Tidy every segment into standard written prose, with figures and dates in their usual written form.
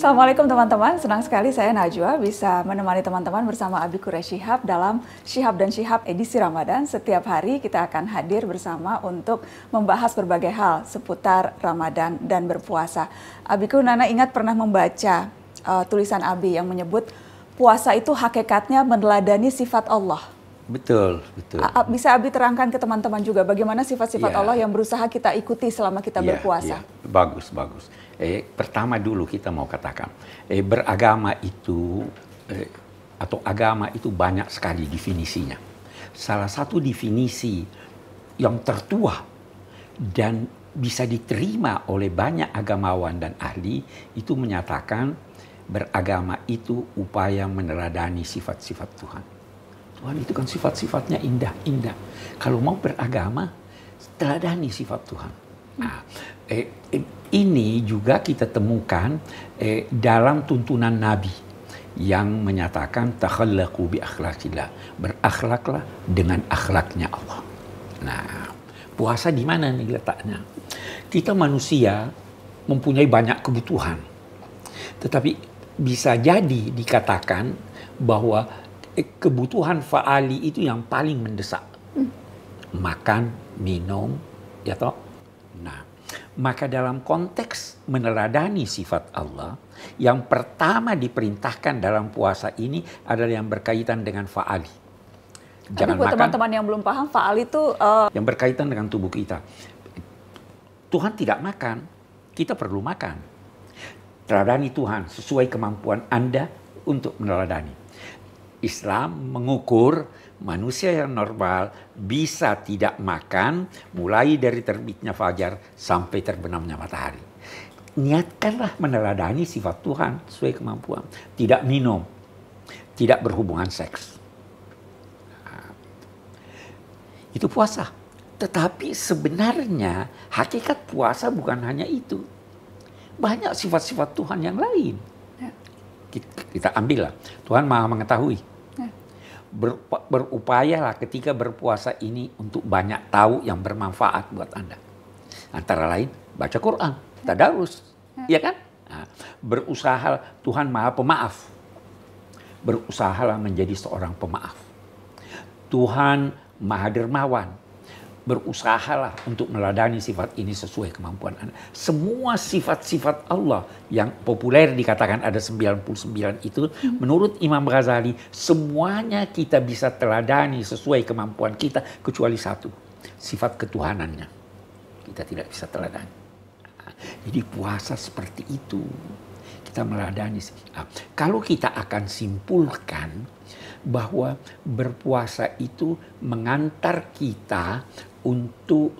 Assalamualaikum teman-teman, senang sekali saya Najwa bisa menemani teman-teman bersama Abi Quraish Shihab dalam Shihab dan Shihab edisi Ramadan. Setiap hari kita akan hadir bersama untuk membahas berbagai hal seputar Ramadan dan berpuasa. Abiku, Nana ingat pernah membaca tulisan Abi yang menyebut puasa itu hakikatnya meneladani sifat Allah. Betul, betul. Bisa Abi terangkan ke teman-teman juga bagaimana sifat-sifat Allah yang berusaha kita ikuti selama kita berpuasa? Bagus, bagus. Pertama dulu kita mau katakan, beragama itu atau agama itu banyak sekali definisinya. Salah satu definisi yang tertua dan bisa diterima oleh banyak agamawan dan ahli itu menyatakan beragama itu upaya meneladani sifat-sifat Tuhan. Tuhan itu kan sifat-sifatnya indah-indah. Kalau mau beragama, teladani sifat Tuhan. Nah, ini juga kita temukan dalam tuntunan Nabi yang menyatakan takhallaqu bi akhlaqillah, berakhlaklah dengan akhlaknya Allah. Nah, puasa di mana nih letaknya? Kita manusia mempunyai banyak kebutuhan, tetapi bisa jadi dikatakan bahwa kebutuhan fa'ali itu yang paling mendesak. Makan, minum, ya toh? Nah, maka dalam konteks meneladani sifat Allah, yang pertama diperintahkan dalam puasa ini adalah yang berkaitan dengan fa'ali. Jangan buat teman-teman yang belum paham, fa'ali itu yang berkaitan dengan tubuh kita. Tuhan tidak makan, kita perlu makan. Teladani Tuhan sesuai kemampuan Anda untuk meneladani. Islam mengukur manusia yang normal bisa tidak makan mulai dari terbitnya fajar sampai terbenamnya matahari. Niatkanlah meneladani sifat Tuhan sesuai kemampuan. Tidak minum, tidak berhubungan seks. Itu puasa. Tetapi sebenarnya hakikat puasa bukan hanya itu. Banyak sifat-sifat Tuhan yang lain. Kita ambillah. Tuhan Maha mengetahui. Berupayalah ketika berpuasa ini untuk banyak tahu yang bermanfaat buat Anda. Antara lain baca Quran, tadarus, ya kan? Nah, berusaha, Tuhan Maha Pemaaf. Berusahalah menjadi seorang pemaaf. Tuhan Maha Dermawan. Berusahalah untuk meladani sifat ini sesuai kemampuan Anda. Semua sifat-sifat Allah yang populer dikatakan ada 99 itu, menurut Imam Ghazali, semuanya kita bisa teladani sesuai kemampuan kita, kecuali satu, sifat ketuhanannya. Kita tidak bisa teladani. Jadi puasa seperti itu. Kita meladani. Kalau kita akan simpulkan bahwa berpuasa itu mengantar kita untuk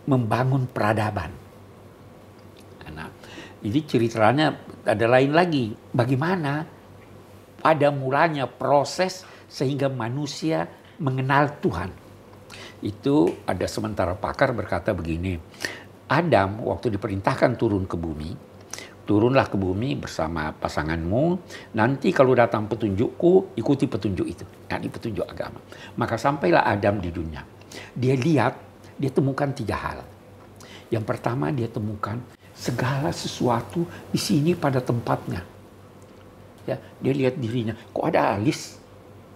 membangun peradaban. Nah, jadi ceritanya ada lain lagi. Bagaimana pada mulanya proses sehingga manusia mengenal Tuhan. Itu ada sementara pakar berkata begini. Adam waktu diperintahkan turun ke bumi, turunlah ke bumi bersama pasanganmu. Nanti kalau datang petunjukku, ikuti petunjuk itu. Ini petunjuk agama. Maka sampailah Adam di dunia. Dia lihat, dia temukan 3 hal. Yang pertama dia temukan segala sesuatu di sini pada tempatnya. Ya, dia lihat dirinya. Kok ada alis?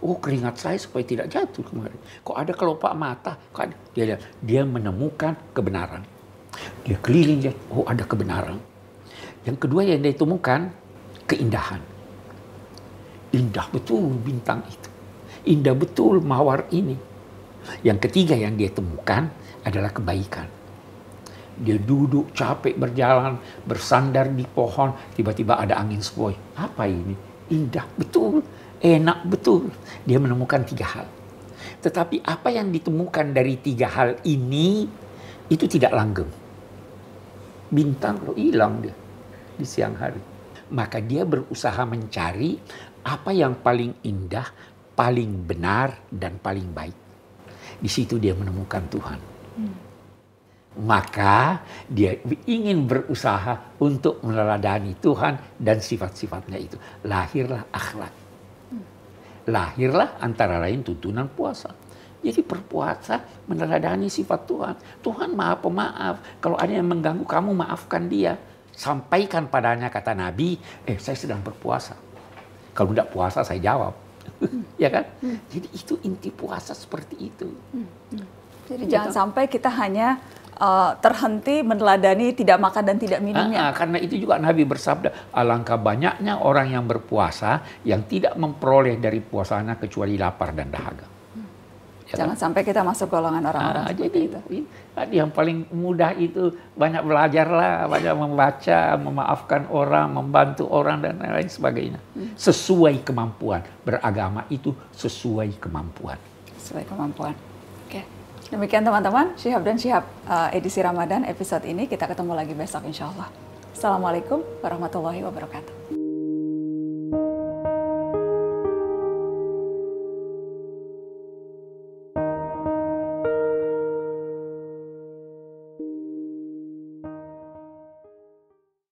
Oh, keringat saya supaya tidak jatuh kemarin. Kok ada kelopak mata? Dia menemukan kebenaran. Dia keliling, lihat, oh ada kebenaran. Yang kedua yang dia temukan, keindahan. Indah betul bintang itu. Indah betul mawar ini. Yang ketiga yang dia temukan adalah kebaikan. Dia duduk capek berjalan, bersandar di pohon, tiba-tiba ada angin sepoi. Apa ini? Indah betul, enak betul. Dia menemukan 3 hal. Tetapi apa yang ditemukan dari 3 hal ini, itu tidak langgeng. Bintang hilang dia di siang hari. Maka dia berusaha mencari apa yang paling indah, paling benar, dan paling baik. Di situ dia menemukan Tuhan. Maka dia ingin berusaha untuk meneladani Tuhan dan sifat-sifatnya itu. Lahirlah akhlak. Lahirlah antara lain tuntunan puasa. Jadi berpuasa meneladani sifat Tuhan. Tuhan Maha Pemaaf. Kalau ada yang mengganggu kamu, maafkan dia. Sampaikan padanya, kata Nabi, saya sedang berpuasa. Kalau tidak puasa saya jawab. Ya kan? Jadi itu inti puasa seperti itu. Jadi jangan sampai kita hanya terhenti meneladani tidak makan dan tidak minumnya. Karena itu juga Nabi bersabda, alangkah banyaknya orang yang berpuasa yang tidak memperoleh dari puasanya kecuali lapar dan dahaga. Ya Jangan sampai kita masuk golongan orang-orang seperti itu. Yang paling mudah itu banyak belajarlah, banyak membaca, memaafkan orang, membantu orang dan lain sebagainya. Sesuai kemampuan. Beragama itu sesuai kemampuan. Sesuai kemampuan. Oke. Demikian teman-teman, Syihab dan Syihab edisi Ramadan episode ini. Kita ketemu lagi besok insya Allah. Assalamualaikum warahmatullahi wabarakatuh.